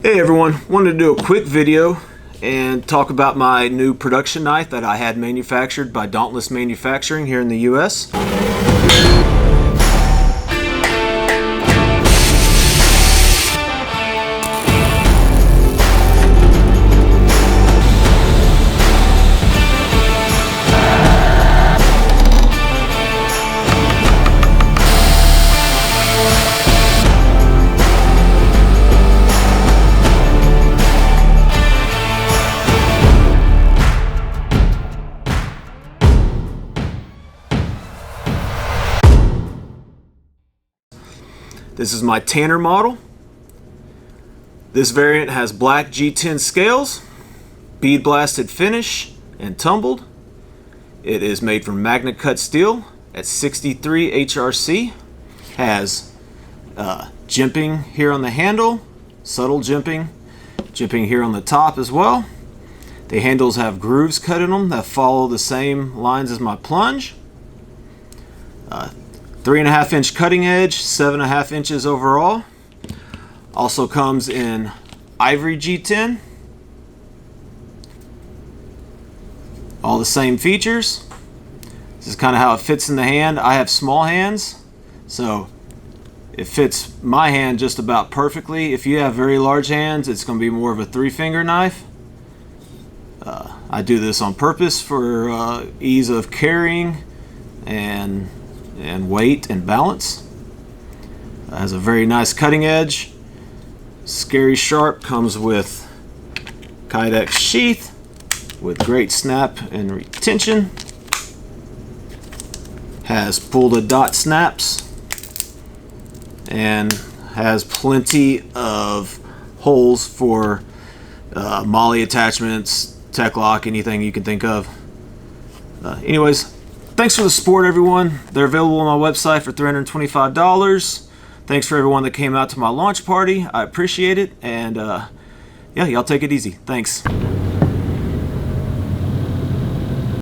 Hey everyone, wanted to do a quick video and talk about my new production knife that I had manufactured by Dauntless Manufacturing here in the US. This is my Tanner model. This variant has black G10 scales, bead blasted finish, and tumbled. It is made from magnet cut steel at 63 HRC. Has jimping here on the handle, subtle jimping here on the top as well. The handles have grooves cut in them that follow the same lines as my plunge. 3.5 inch cutting edge, 7.5 inches overall. Also comes in ivory G10. All the same features. This is kind of how it fits in the hand. I have small hands, so it fits my hand just about perfectly. If you have very large hands, it's going to be more of a 3-finger knife. I do this on purpose for ease of carrying and weight and balance. Has a very nice cutting edge. Scary sharp. Comes with Kydex sheath with great snap and retention. Has pull to dot snaps and has plenty of holes for MOLLE attachments, tech lock, anything you can think of. Anyways, thanks for the support, everyone. They're available on my website for $325. Thanks for everyone that came out to my launch party. I appreciate it. And yeah, y'all take it easy. Thanks.